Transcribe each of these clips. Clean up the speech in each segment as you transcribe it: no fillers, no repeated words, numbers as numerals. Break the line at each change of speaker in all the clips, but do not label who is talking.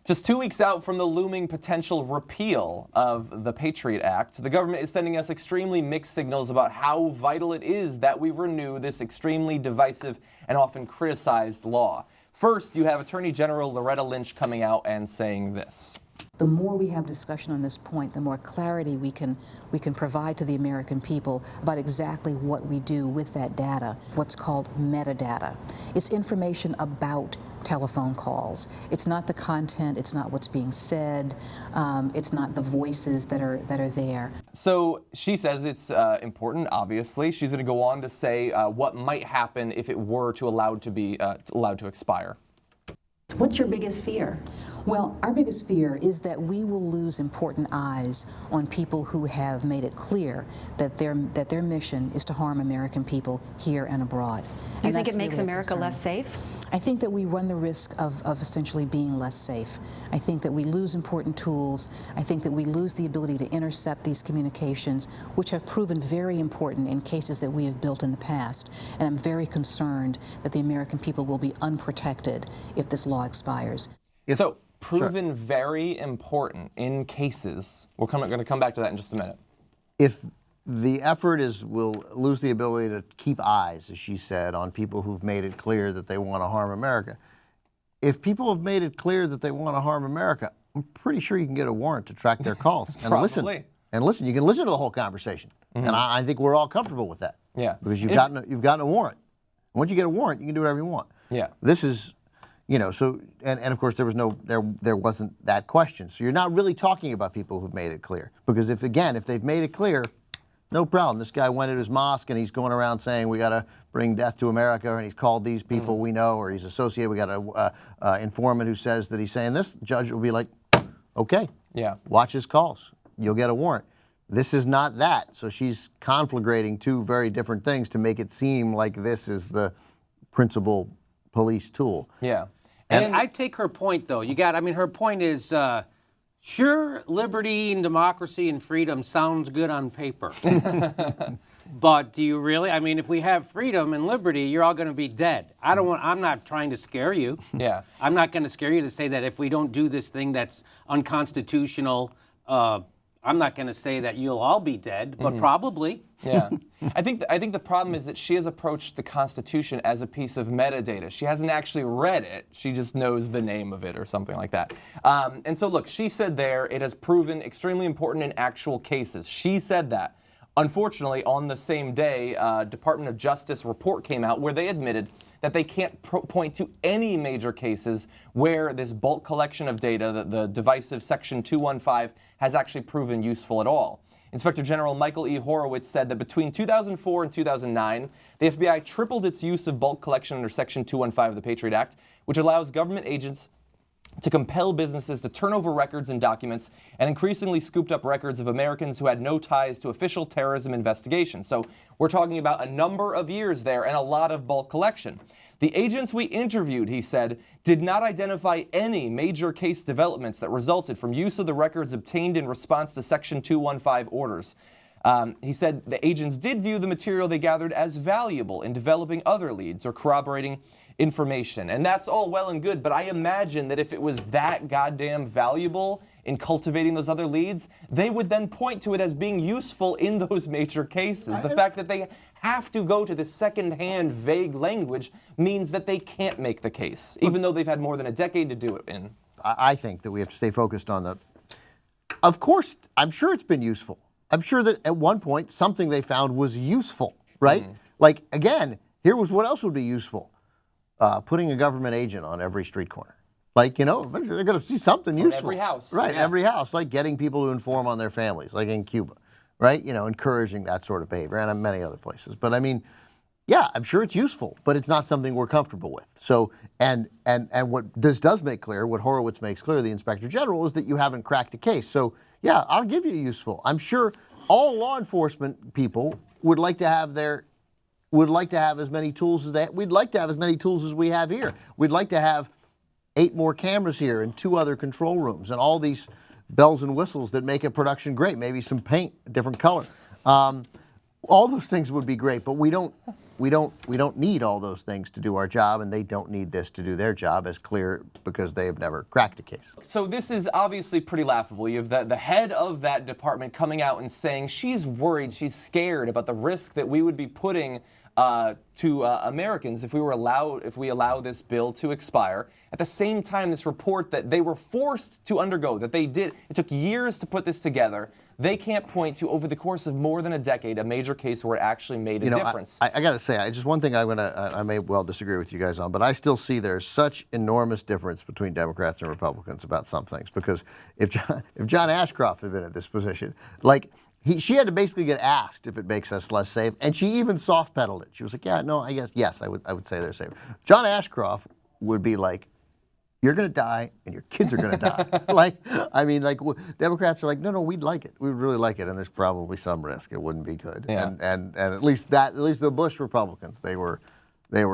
Just 2 weeks out from the looming potential repeal of the Patriot Act, the government is sending us extremely mixed signals about how vital it is that we renew this extremely divisive and often criticized law. First, you have Attorney General Loretta Lynch coming out and saying this.
The more we have discussion on this point, the more clarity we can provide to the American people about exactly what we do with that data, what's called metadata. It's information about telephone calls. It's not the content, it's not what's being said, it's not the voices that are there.
So she says it's important, obviously. She's going to go on to say what might happen if it were to allowed to expire.
What's your biggest fear?
Well, our biggest fear is that we will lose important eyes on people who have made it clear that their mission is to harm American people here and abroad.
Do you think it makes America less safe?
I think that we run the risk of essentially being less safe. I think that we lose important tools. I think that we lose the ability to intercept these communications, which have proven very important in cases that we have built in the past. And I'm very concerned that the American people will be unprotected if this law expires.
So, proven very important in cases. We're going to come back to that in just a minute.
If the effort is we'll lose the ability to keep eyes, as she said, on people who've made it clear that they want to harm America. If people have made it clear that they want to harm America, I'm pretty sure you can get a warrant to track their calls and listen. And listen, you can listen to the whole conversation, and I think we're all comfortable with that.
Yeah,
because you've gotten a warrant. Once you get a warrant, you can do whatever you want.
Yeah,
this is, you know, so and of course there wasn't that question. So you're not really talking about people who've made it clear, because if they've made it clear, no problem. This guy went to his mosque and he's going around saying we got to bring death to America, and he's called these people we know, or he's associated. We got a informant who says that he's saying this. Judge will be like, okay,
yeah,
watch his calls. You'll get a warrant. This is not that. So she's conflagrating two very different things to make it seem like this is the principal police tool.
Yeah.
And I take her point, though. Her point is, sure, liberty and democracy and freedom sounds good on paper. But do you really? I mean, if we have freedom and liberty, you're all going to be dead. I'm not trying to scare you.
Yeah.
I'm not going to scare you to say that if we don't do this thing that's unconstitutional, I'm not going to say that you'll all be dead, but probably.
Yeah. I think the problem is that she has approached the Constitution as a piece of metadata. She hasn't actually read it. She just knows the name of it or something like that. And so, look, she said there it has proven extremely important in actual cases. She said that. Unfortunately, on the same day, Department of Justice report came out where they admitted that they can't point to any major cases where this bulk collection of data, the divisive Section 215, has actually proven useful at all. Inspector General Michael E. Horowitz said that between 2004 and 2009, the FBI tripled its use of bulk collection under Section 215 of the Patriot Act, which allows government agents to compel businesses to turn over records and documents, and increasingly scooped up records of Americans who had no ties to official terrorism investigations. So we're talking about a number of years there and a lot of bulk collection. The agents we interviewed, he said, did not identify any major case developments that resulted from use of the records obtained in response to Section 215 orders. He said the agents did view the material they gathered as valuable in developing other leads or corroborating information. And that's all well and good, but I imagine that if it was that goddamn valuable in cultivating those other leads, they would then point to it as being useful in those major cases. The fact that they have to go to this second-hand vague language means that they can't make the case, even though they've had more than a decade to do it in.
I think that we have to stay focused on the... Of course, I'm sure it's been useful. I'm sure that at one point something they found was useful, right? Like, again, here was what else would be useful. Putting a government agent on every street corner. Like, you know, they're going to see something useful.
Every house.
Right, every house. Like getting people to inform on their families, like in Cuba, right? You know, encouraging that sort of behavior, and in many other places. But I mean, yeah, I'm sure it's useful, but it's not something we're comfortable with. So, and what this does make clear, what Horowitz makes clear, the Inspector General, is that you haven't cracked a case. So, yeah, I'll give you useful. I'm sure all law enforcement people would like to have as many tools as that. We'd like to have as many tools as we have here. We'd like to have 8 more cameras here and 2 other control rooms and all these bells and whistles that make a production great. Maybe some paint, a different color. All those things would be great, but we don't we don't need all those things to do our job, and they don't need this to do their job, as clear because they have never cracked a case.
So this is obviously pretty laughable. You have the head of that department coming out and saying she's worried, she's scared about the risk that we would be putting to Americans if we allow this bill to expire. At the same time, this report that they were forced to undergo, that they did, it took years to put this together. They can't point to, over the course of more than a decade, a major case where it actually made a difference.
I got to say, just one thing I may well disagree with you guys on, but I still see there's such enormous difference between Democrats and Republicans about some things. Because if John Ashcroft had been in this position, like she had to basically get asked if it makes us less safe, and she even soft pedaled it. She was like, "Yeah, no, I guess yes, I would say they're safe." John Ashcroft would be like, "You're going to die, and your kids are going to die." Democrats are like, no, we'd like it. We'd really like it, and there's probably some risk. It wouldn't be good.
Yeah.
And at least the Bush Republicans, they were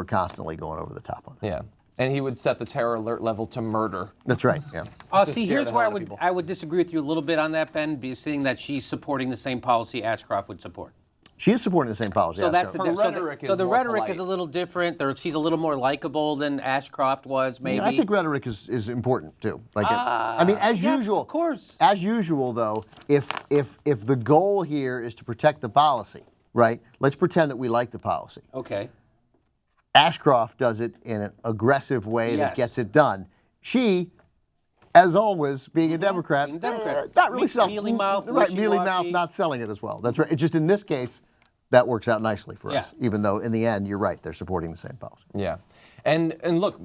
constantly going over the top on it.
Yeah. And he would set the terror alert level to murder.
That's right. Yeah.
See, here's where I would disagree with you a little bit on that, Ben, seeing that she's supporting the same policy Ashcroft would support.
She is supporting the same policy.
So that's the
rhetoric.
So the
more
rhetoric
polite.
is a little different. She's a little more likable than Ashcroft was, maybe.
Yeah, I think rhetoric is important too. As
yes,
usual.
Of course.
As usual, though, if the goal here is to protect the policy, right? Let's pretend that we like the policy.
Okay.
Ashcroft does it in an aggressive way that
Yes.
gets it done. She, as always, being a Democrat, not really selling.
Mealy mouth,
right? Mealy mouth,
wishy-washy.
not selling it as well. That's right. It's just in this case, that works out nicely for us.
Yeah.
Even though in the end, you're right, they're supporting the same policy.
Yeah. And look,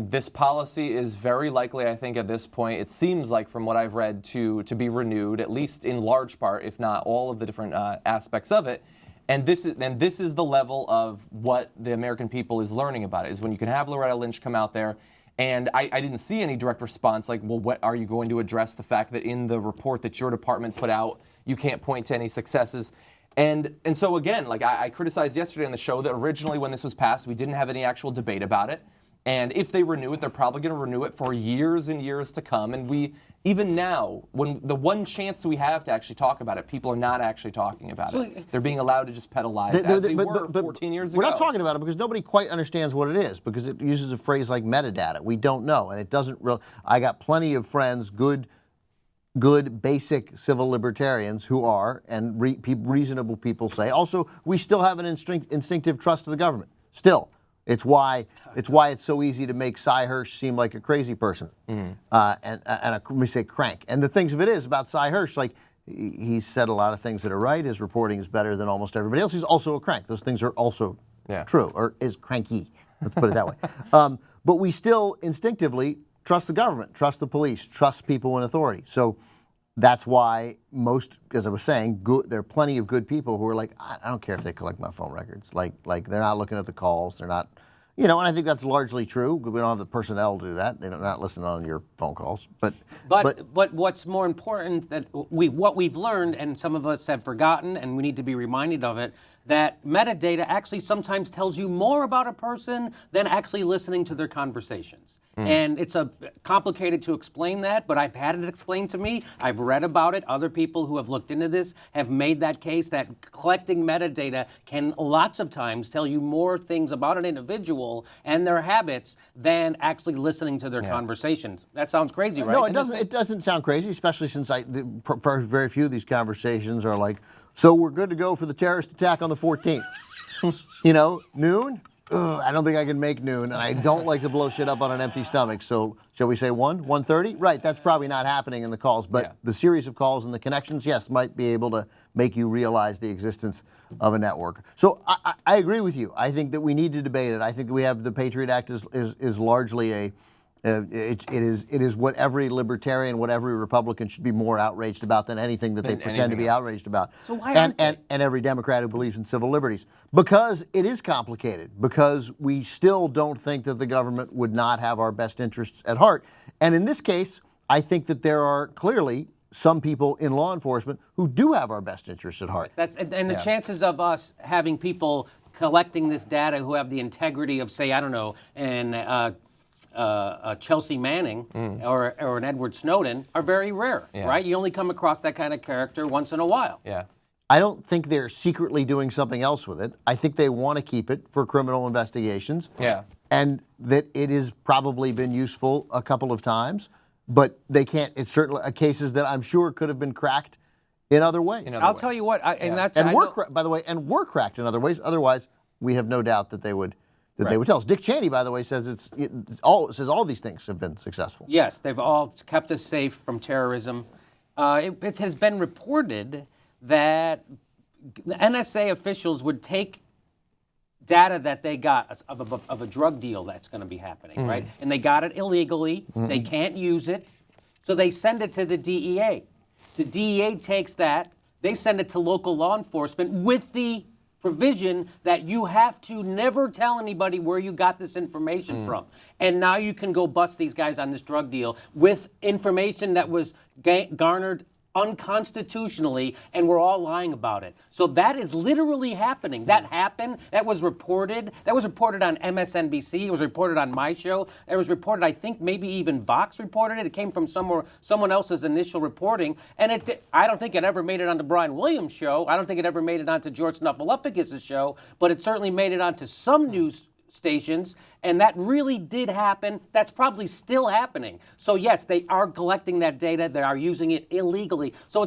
this policy is very likely, I think, at this point, it seems like from what I've read, to be renewed, at least in large part, if not all of the different aspects of it. And this is the level of what the American people is learning about it, is when you can have Loretta Lynch come out there. And I didn't see any direct response like, well, what are you going to address the fact that in the report that your department put out, you can't point to any successes? And so again, like I criticized yesterday on the show that originally when this was passed, we didn't have any actual debate about it. And if they renew it, they're probably going to renew it for years and years to come. And even now, when the one chance we have to actually talk about it, people are not actually talking about it. They're being allowed to just peddle lies as they were 14 years ago.
We're not talking about it because nobody quite understands what it is, because it uses a phrase like metadata. We don't know, and it doesn't really. I got plenty of friends, good basic civil libertarians who are, and reasonable people say. Also, we still have an instinctive trust of the government. Still. It's why it's so easy to make Cy Hirsch seem like a crazy person, let me say crank. And the things of it is about Cy Hirsch, like he's said a lot of things that are right. His reporting is better than almost everybody else. He's also a crank. Those things are also true, or is cranky. Let's put it that way. But we still instinctively trust the government, trust the police, trust people in authority. So that's why most, as I was saying, there are plenty of good people who are like, I don't care if they collect my phone records. Like they're not looking at the calls. They're not, and I think that's largely true. We don't have the personnel to do that. They're not listening on your phone calls. But
what's more important that what we've learned, and some of us have forgotten, and we need to be reminded of it, that metadata actually sometimes tells you more about a person than actually listening to their conversations. And it's complicated to explain that, but I've had it explained to me. I've read about it. Other people who have looked into this have made that case that collecting metadata can lots of times tell you more things about an individual and their habits than actually listening to their conversations. That sounds crazy, right?
No, it doesn't. It doesn't sound crazy, especially since very few of these conversations are like, so we're good to go for the terrorist attack on the 14th. Noon? I don't think I can make noon, and I don't like to blow shit up on an empty stomach. So shall we say 1:30? Right, that's probably not happening in the calls, but the series of calls and the connections, yes, might be able to make you realize the existence of a network. So I agree with you. I think that we need to debate it. I think that we have the Patriot Act is largely it is what every libertarian, what every Republican should be more outraged about than anything that they pretend to be outraged about.
So why aren't they?
And every Democrat who believes in civil liberties. Because it is complicated. Because we still don't think that the government would not have our best interests at heart. And in this case, I think that there are clearly some people in law enforcement who do have our best interests at heart.
And the chances of us having people collecting this data who have the integrity of, say, I don't know, Chelsea Manning or an Edward Snowden are very rare, right? You only come across that kind of character once in a while.
Yeah.
I don't think they're secretly doing something else with it. I think they want to keep it for criminal investigations.
Yeah.
And that it has probably been useful a couple of times, but they can't. It's certainly cases that I'm sure could have been cracked in other ways.
I'll tell you what,
By the way, were cracked in other ways. Otherwise, we have no doubt that they would they would tell us. Dick Cheney, by the way, says all these things have been successful.
Yes, they've all kept us safe from terrorism. It has been reported that the NSA officials would take data that they got of a drug deal that's going to be happening, right? And they got it illegally. They can't use it. So they send it to the DEA. The DEA takes that. They send it to local law enforcement with the provision that you have to never tell anybody where you got this information from. And now you can go bust these guys on this drug deal with information that was garnered unconstitutionally, and we're all lying about it. So that is literally happening. That happened. That was reported. That was reported on MSNBC. It was reported on my show. It was reported, I think, maybe even Vox reported it. It came from someone else's initial reporting, and I don't think it ever made it onto Brian Williams' show. I don't think it ever made it onto George Snuffleupagus' show, but it certainly made it onto some news stations, and that really did happen. That's probably still happening. So yes, they are collecting that data. They are using it illegally. So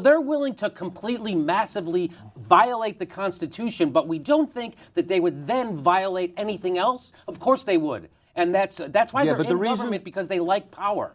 they're willing to completely, massively violate the Constitution, but we don't think that they would then violate anything else. Of course they would. And that's why they're in government, because they like power.